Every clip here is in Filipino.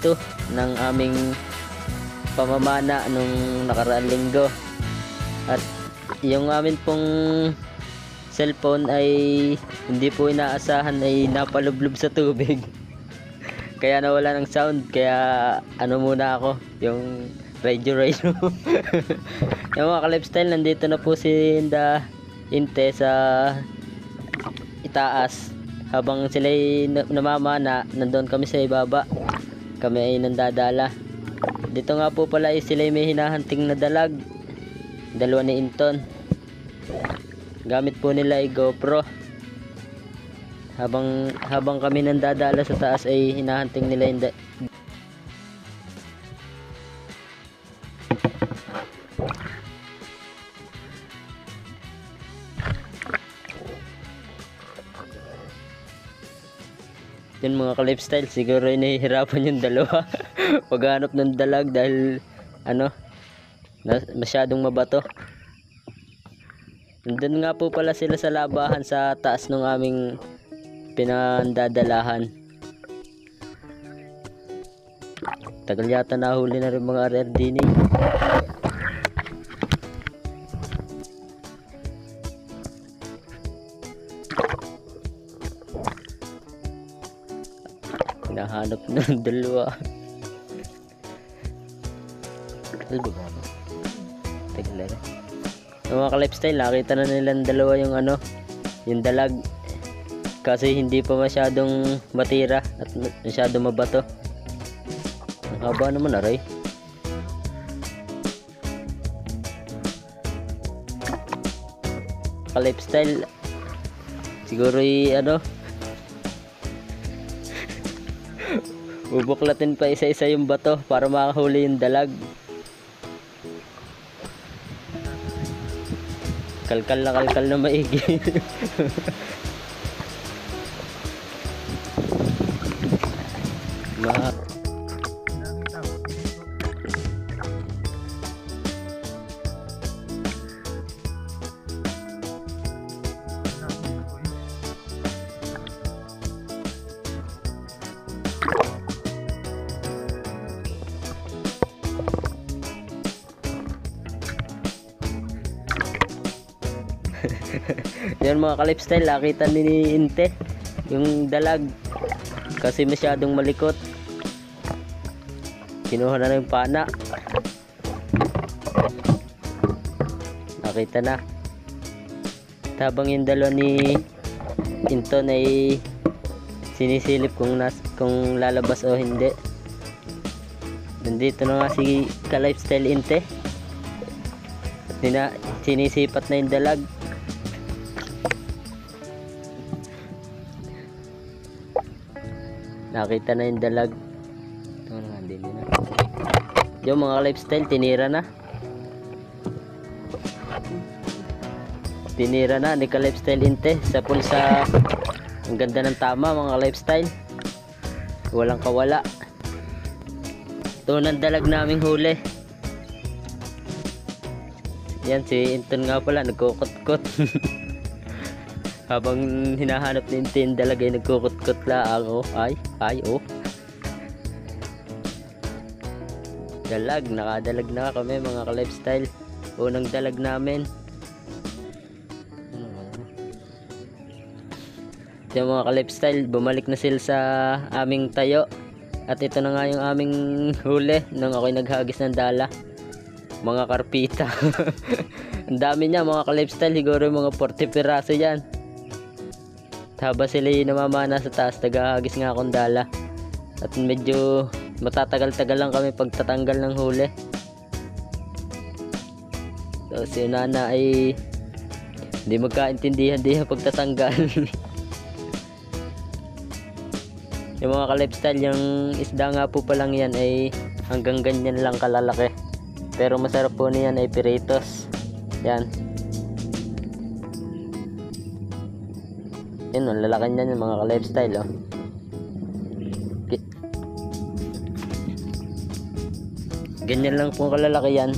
2 ng aming pamamana nung nakaraang linggo. At yung amin pong cellphone ay hindi po inaasahan ay napalublob sa tubig. Kaya nawala ng sound, kaya ano muna ako, yung radio. Yung mga ka-lifestyle, nandito na po si Inte sa itaas. Habang sila ay namamana, nandoon kami sa ibaba. Kami ay nandadala. Dito nga po pala ay sila ay may hinahanting na dalag. Dalawa ni Inton. Gamit po nila ay GoPro. Habang kami nandadala sa taas ay hinahanting nila yung yun mga ka-lifestyle, siguro ay nahihirapan yung dalawa paghanap ng dalag dahil masyadong mabato. Nandun nga po pala sila sa labahan sa taas ng aming pinandadalahan. Tagal yata nahuli na rin mga RRD. Hinahanap ng dalawa. Yung mga ka-lifestyle, nakita na nilang dalawa yung yung dalag. Kasi hindi pa masyadong matira at masyadong mabato. Ang haba naman aray. Ka-lifestyle, siguro bubuklatin pa isa-isa yung bato para makahuli yung dalag. Kalkal na maigi. Yan mga ka-lifestyle, nakita ni Inte yung dalag kasi masyadong malikot. Kinuha na yung pana. Nakita na. Habang yung dalawa ni Inton ay sinisilip kung lalabas o hindi. Nandito na nga si ka-lifestyle Inte. Sinisipat na yung dalag. Nakita na yung dalag. Ito na, hindi na. Yung mga lifestyle, tinira na. Tinira na ni ka-lifestyle Inte sa pulsa. Ang ganda ng tama mga lifestyle. Walang kawala. Ito ng dalag naming huli. Yan, si Inton nga pala, nagkukot-kot. Habang hinahanap ni Inte yung dalag ay nagkukot-kot lang. Ay. Dalag, nakadalag na kami mga ka-lifestyle. Unang dalag namin. Yung mga ka-lifestyle, bumalik na sila sa aming tayo. At ito na nga yung aming huli nung ako'y naghagis ng dala. Mga karpita. Ang dami niya mga ka-lifestyle, siguro mga 40 piraso yan. Habang sila namamana sa taas, naghahagis nga akong dala. At medyo matatagal-tagal lang kami pagtatanggal ng huli. So si Nana ay hindi magkaintindihan din pagtatanggal. Yung mga ka-lifestyle, yung isda nga po palang yan ay hanggang ganyan lang kalalaki. Pero masarap po niyan ay piritos. Yan. Yan, ang lalaki niyan yung mga ka-lifestyle, oh. Ganyan lang po kalalaki yan.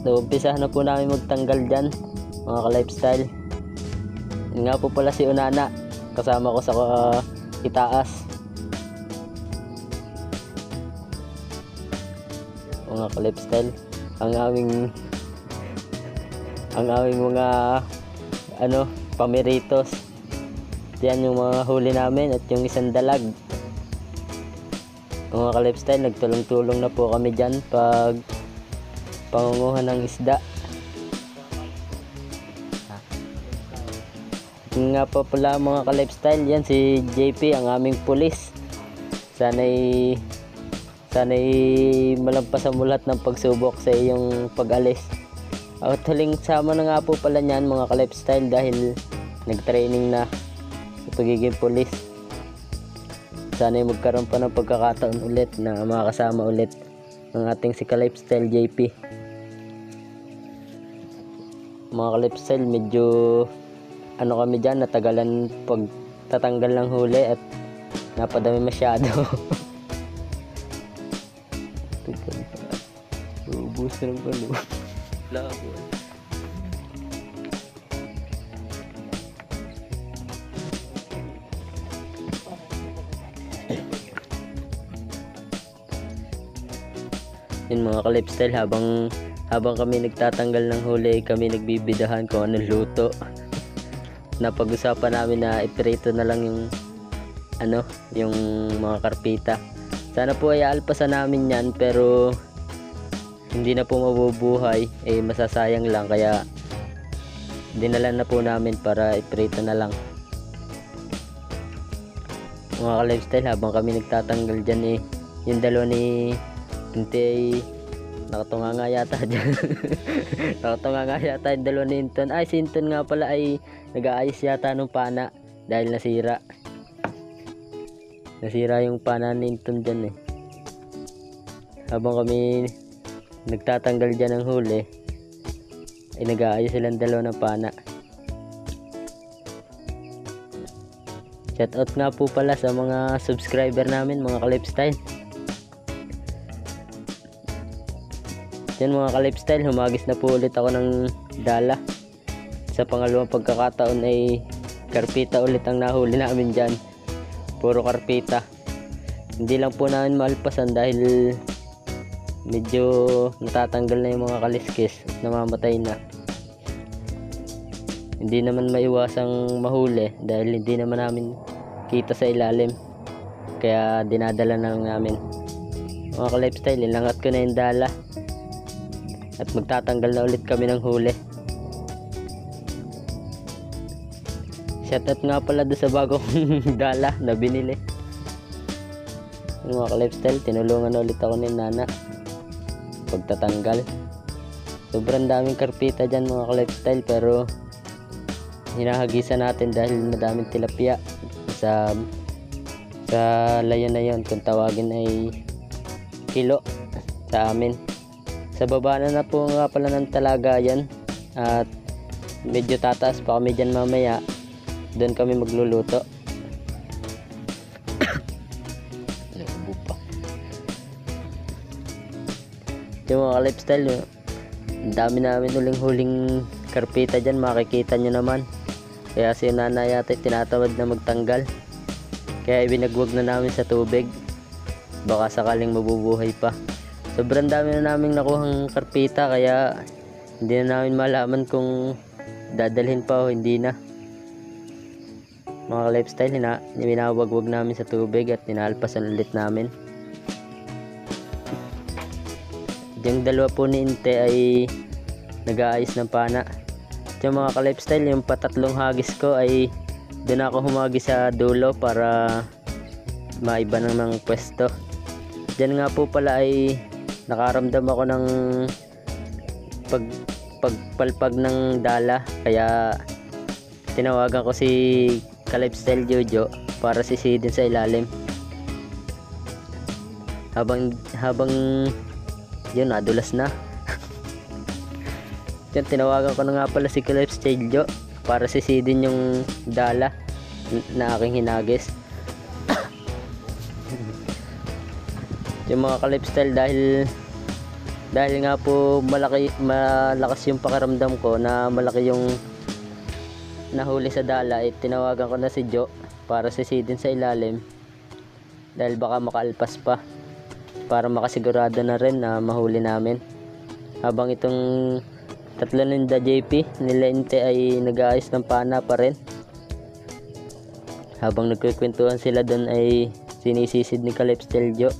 So, umpisa na po namin magtanggal dyan, mga ka-lifestyle. Yun nga po pala si Unana. Kasama ko sa itaas. Mga ka-lifestyle, ang aming mga pamiritos. Yan yung mga huli namin at yung isang dalag. Mga ka-lifestyle, nagtulong-tulong na po kami dyan pag pangunguha ng isda. Nga pa pala mga ka-lifestyle, yan si JP, ang aming pulis. Sana'y malampasan mo lahat ng pagsubok sa iyong pag-alis. At huling sama na nga po pala niyan mga ka-lifestyle dahil nag-training na sa pagiging pulis. Sana'y magkaroon pa ng pagkakataon ulit na makakasama ulit ng ating si ka-lifestyle JP. Mga ka-lifestyle, medyo kami dyan, natagalan pagtatanggal ng huli at napadami masyado. Ubus na lang labo. Yun mga ka-lifestyle, habang kami nagtatanggal ng huli, kami nagbibidahan kung anong luto. Napag-usapan namin na iprito na lang yung mga karpita. Sana po ay alpasan namin yan, pero hindi na po mabubuhay, masasayang lang, kaya dinala na po namin para iprito na lang. Mga ka-lifestyle, habang kami nagtatanggal dyan, yung dalawa ni Inte ay nakatunga nga yata dyan. Nakatunga nga yata yung dalawa ni Inton. Ay, si Inton nga pala ay nag-aayos yata ng pana dahil nasira yung pana ni Inton dyan Habang kami nagtatanggal dyan ng huli, ay nag-aayos silang dalawa ng pana. Shout out nga po pala sa mga subscriber namin mga ka-lifestyle. Yan mga ka-lifestyle, humagis na po ulit ako ng dala. Sa pangalawang pagkakataon ay karpita ulit ang nahuli namin dyan. Puro karpita. Hindi lang po namin maalpasan dahil medyo natatanggal na yung mga kaliskis at namamatay na. Hindi naman maiwasang mahuli dahil hindi naman namin kita sa ilalim, kaya dinadala na lang namin. Mga ka-lifestyle, ilangat ko na yung dala at magtatanggal na ulit kami ng huli. Shoutout nga pala doon sa bagong dala na binili. Mga ka-lifestyle, tinulungan na ulit ako ni Nana pagtatanggal. Sobrang daming karpita dyan mga ka-lifestyle, pero hinahagisan natin dahil madaming tilapia sa layon na yon, kung tawagin ay kilo sa amin. Sa baba na po nga pala ng talaga yan, at medyo tataas pa kami dyan mamaya. Doon kami magluluto. Yung mga ka-lifestyle, dami namin huling karpita dyan, makikita nyo naman. Kaya si nanay yata tinatawad na magtanggal, kaya ibinagwag na namin sa tubig, baka sakaling mabubuhay pa. Sobrang dami na namin nakuhang karpita, kaya hindi na namin malaman kung dadalhin pa o hindi na. Mga ka-lifestyle, binawagwag namin sa tubig at ninaalpasan ulit namin. Yung dalawa po ni Inte ay nag-aayos ng pana. At yung mga ka-lifestyle, yung patatlong hagis ko ay doon ako humagis sa dulo para maiba ng pwesto. Diyan nga po pala ay nakaramdam ako ng pagpalpag ng dala, kaya tinawagan ko si ka-lifestyle Jojo para sisidin sa ilalim. Habang yun, nadulas na. Yan, tinawagan ko na nga pala si ka-lifestyle Jo para sisidin yung dala na aking hinagis. Yung mga ka-lifestyle, dahil nga po malakas yung pakiramdam ko na malaki yung nahuli sa dala, tinawagan ko na si Jo para sisidin sa ilalim dahil baka makaalpas pa, para makasigurado na rin na mahuli namin. Habang itong tatlo ninda JP nila Inte ay nag-aayos ng pana pa rin. Habang nagkukwentuhan sila doon ay sinisisid ni Kaleb Steljo.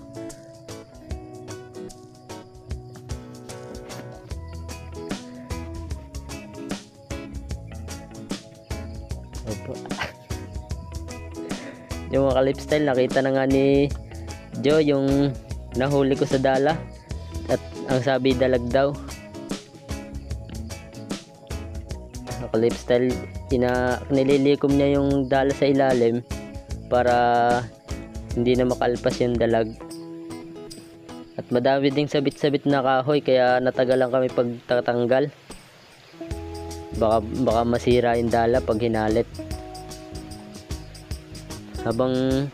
Yung mga Kalipstyle, nakita na nga ni Joe yung nahuli ko sa dala at ang sabi dalag daw. Kalipstyle, nililikom niya yung dala sa ilalim para hindi na makalpas yung dalag. At madami ding sabit-sabit na kahoy kaya natagalan kami pagtatanggal. Baka masira yung dala pag hinalit. Habang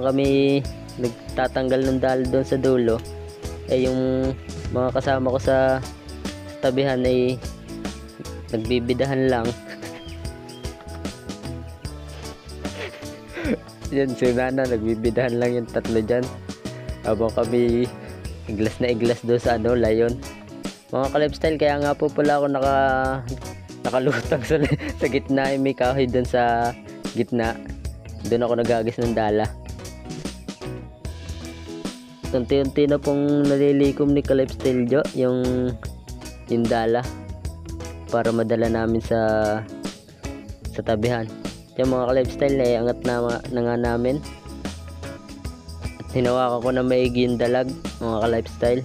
kami nagtatanggal ng dala doon sa dulo, yung mga kasama ko sa tabihan ay nagbibidahan lang. Yan si Nana, nagbibidahan lang yung tatlo dyan. Habang kami iglas na iglas doon sa layon. Mga Kalipstyle, kaya nga po pala ako nakalutang sa gitna, may kahoy doon sa gitna. Doon ako nagagis ng dala. Unti-unti na pong nalilikom ni Kaleb Steljo yung dala para madala namin sa tabihan. Yung mga Kalipstyle ay angat na nga namin. At hinawakan ko na maigi yung dalag, mga Kalipstyle,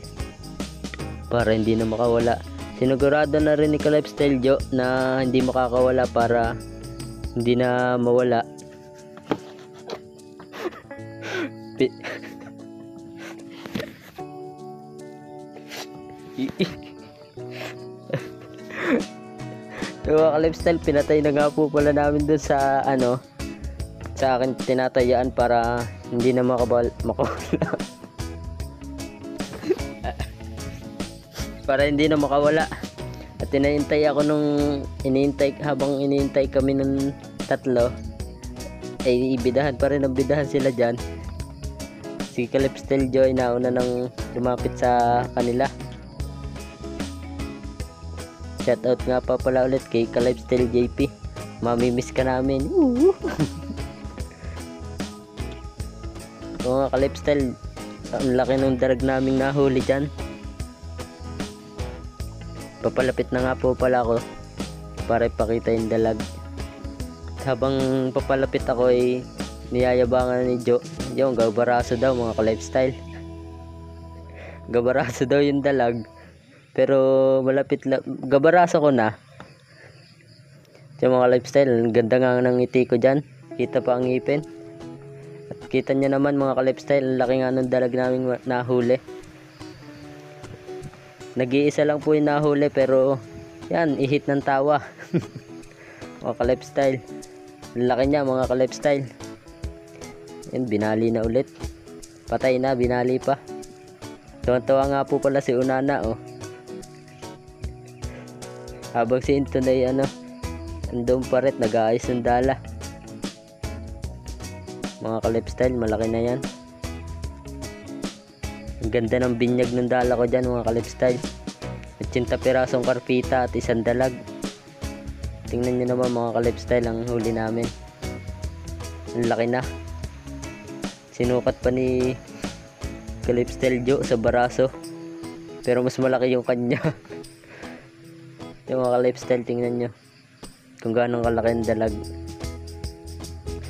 para hindi na makawala. Sinigurado na rin ni Kaleb Steljo na hindi makakawala para hindi na mawala. Yung mga Kalipstyle, pinatay na nga po pala namin dun sa sa akin tinatayaan para hindi na makawala. Para hindi na makawala. At hinihintay ako habang inihintay kami ng tatlo, ay ibidahan pa rin ang bidahan sila dyan. Si Kaleb Steljo ay nauna nang lumapit sa kanila. Shoutout nga pa pala ulit kay Kaleb Steljo JP. Mamimiss ka namin. Mga Kalipstyle, ang laki ng darag naming nahuli dyan. Papalapit na nga po pala ako para ipakita yung dalag. Habang papalapit ako ay niyayabangan ni Joe. Yung gabaraso daw, mga Kalipstyle. Gabaraso daw yung dalag. Pero malapit lang, gabaraso ko na. Yung mga Kalipstyle, ang ganda nga ng ngiti ko dyan. Kita pa ang ngipin. At kita nyo naman mga Kalipstyle, ang laki nga ng dalag naming nahuli. Nag-iisa lang po yung nahuli pero yan, ihit ng tawa. Mga Kalipstyle, ang laki niya mga Kalipstyle. Yan, binali na ulit. Patay na, binali pa. Tuwan-tuwa nga po pala si Unana, oh. Habang si Inton ay andun pa rin, nag-aayos ng dala. Mga Kalipstyle, malaki na yan. Ang ganda ng binyag ng dala ko dyan mga Kalipstyle. 80 pirasong karpita at isang dalag. Tingnan nyo naman mga Kalipstyle ang huli namin. Ang laki na. Sinukat pa ni Kaleb Steljo sa baraso. Pero mas malaki yung kanya. Yung mga Kalipstyle, tingnan nyo kung gaano kalaki ang dalag.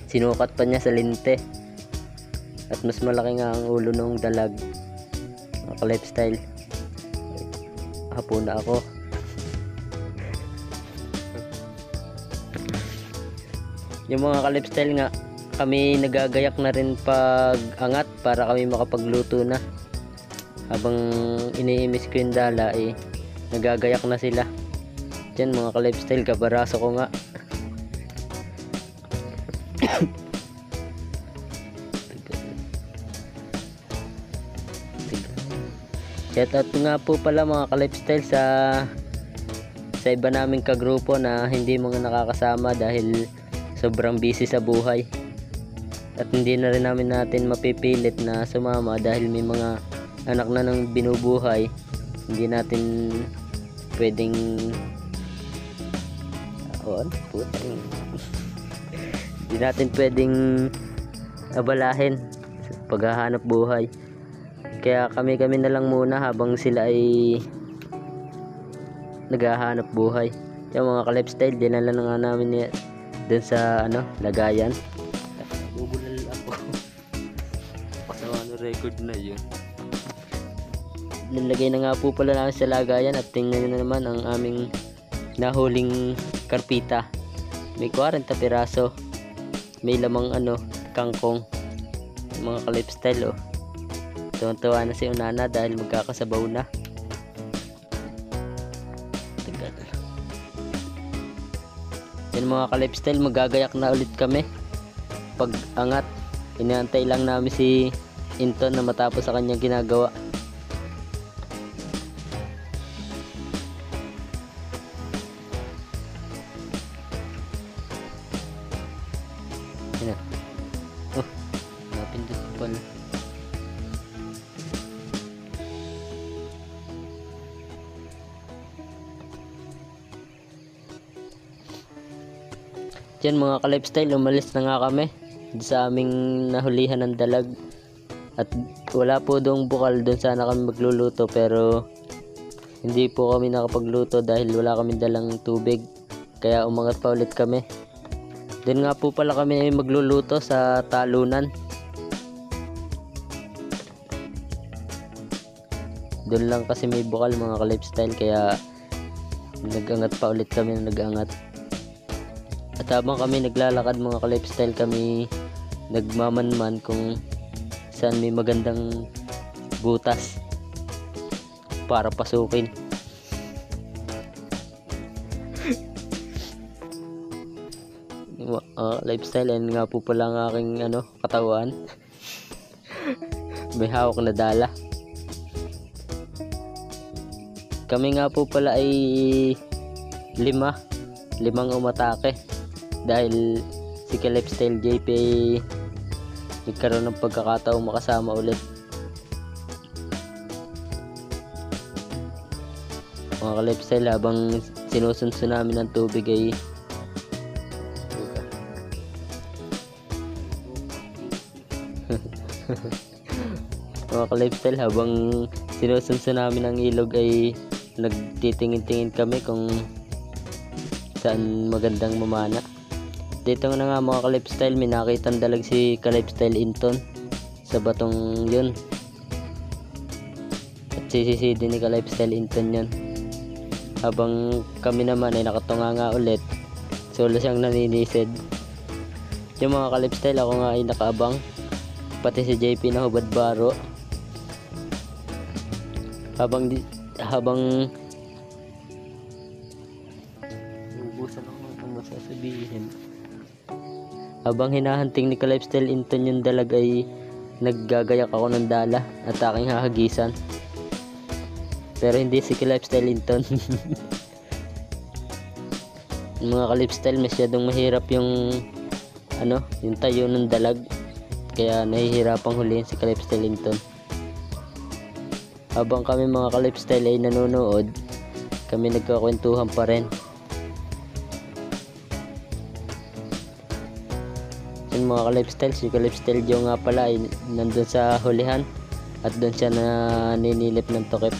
Sinukat pa niya sa linte. At mas malaki nga ang ulo ng dalag. Mga Kalipstyle, hapon na ako. Yung mga Kalipstyle nga, kami nagagayak na rin pag angat para kami makapagluto na. Habang iniimis ko yung dala nagagayak na sila. Diyan mga Kalipstyle, kabaraso ko nga. Shoutout nga po pala mga Kalipstyle sa iba naming kagrupo na hindi mga nakakasama dahil sobrang busy sa buhay. At hindi na rin natin mapipilit na sumama dahil may mga anak na ng binubuhay. Hindi natin pwedeng hindi natin pwedeng abalahin sa paghahanap buhay. Kaya kami na lang muna habang sila ay naghahanap buhay. Yung mga ka-lifestyle, dinala na nga namin dun sa lagayan. Bubulal ako. Kasama record na yun. Nilagay na nga po pala namin sa lagayan at tingnan nyo na naman ang aming nahuling karpita. May 40 piraso. May lamang kangkong. Mga ka-lifestyle tuwan-tuwa na si Unana dahil magkakasabaw na. Yan mga ka-lifestyle, magagayak na ulit kami. Pag angat, inaantay lang namin si Inton na matapos sa kanyang ginagawa. Yan. Napindot pala. Yan mga ka-lifestyle, umalis na nga kami sa aming nahulihan ng dalag. At wala po doong bukal, doon sana kami magluluto pero hindi po kami nakapagluto dahil wala kami dalang tubig. Kaya umangat pa ulit kami. Doon nga po pala kami magluluto sa talunan. Doon lang kasi may bukal mga ka-lifestyle, kaya nag-angat pa ulit kami na nag-angat. At habang kami naglalakad mga ka-lifestyle, kami nagmamanman kung saan may magandang butas para pasukin. Lifestyle, yan nga po pala ang aking katawan. May hawak na dala. Kami nga po pala ay limang umatake dahil si ka-lifestyle JP nagkaroon ng pagkakataong makasama ulit. Mga ka-lifestyle, habang sinusunso namin ng tubig ay mga ka-lifestyle, habang sinusunso namin ang ilog ay nagtitingin-tingin kami kung saan magandang mamana. Dito na nga mga ka-lifestyle, may nakitang dalag si ka-lifestyle Inton sa batong yun. At sisisidi ni ka-lifestyle Inton yun. Habang kami naman ay nakatunga nga ulit, solo siyang naninisid. Yung mga ka-lifestyle, ako nga ay nakaabang, pati si JP na hubad baro. Habang ubusan ako ng masasabihin. Habang hinahunting ni ka-lifestyle Inton yung dalag ay naggagayak ako ng dala at aking hahagisan. Pero hindi si ka-lifestyle Inton. Yung mga ka-lifestyle, masyadong mahirap yung yung tayo ng dalag, kaya nahihirapang huliin si ka-lifestyle Inton. Habang kami mga ka-lifestyle ay nanonood, kami nagkakwentuhan pa rin. Yung mga ka-lifestyle, si ka-lifestyle Joe nga pala ay nandun sa hulihan at doon siya naninilip ng tukip.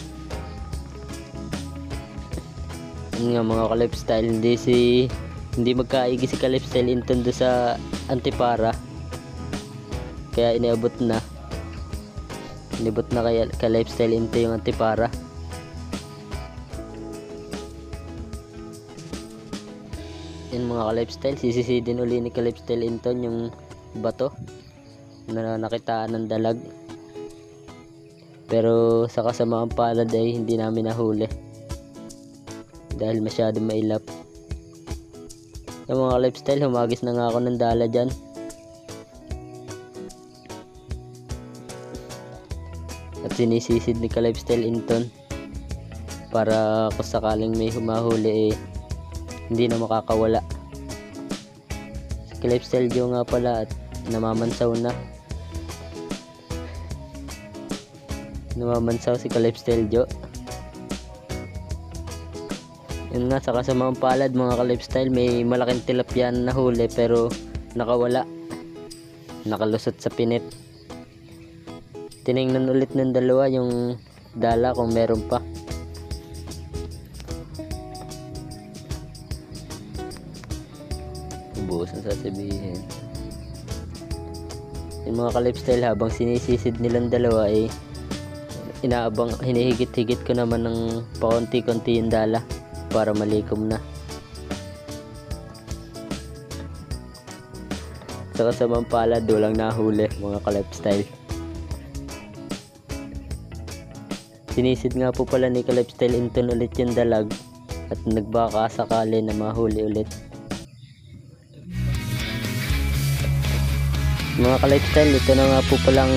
Yun nga mga ka-lifestyle, hindi magkaigi si ka-lifestyle Inton doon sa Antipara, kaya inabot na kaya ka-lifestyle Inton yung Antipara. Yun mga ka-lifestyle, sisisidin uli ni ka-lifestyle Inton yung bato na nakitaan ng dalag, pero sa kasamaang palad ay hindi namin nahuli dahil masyado mailap. Yung mga ka-lifestyle, humagis na nga ako ng dala dyan. At sinisisid ni ka-lifestyle Inton para kung sakaling may humahuli hindi na makakawala. Si Ka-Lifestyle Joe nga pala at namamansaw na. Namamansaw si Ka-Lifestyle Joe. Yun nga, sa kasamang palad mga ka-lifestyle, may malaking tilapia na nahuli pero nakawala. Nakalusot sa pinit. Tiningnan ulit ng dalawa yung dala kung meron pa. Ubusan sasabihin. Yung mga ka-lifestyle, habang sinisisid nilang dalawa ay hinihigit-higit ko naman ng pakonti-konti yung dala para malikom na. Sa kasamang palad, walang nahuli mga ka-lifestyle. Sinisid nga po pala ni Ka-Lifestyle Inton ulit yung dalag at nagbaka sakali na mahuli ulit. Mga ka-lifestyle, ito na nga po palang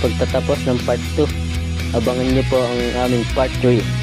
pagtatapos ng part 2. Abangan nyo po ang aming part 3.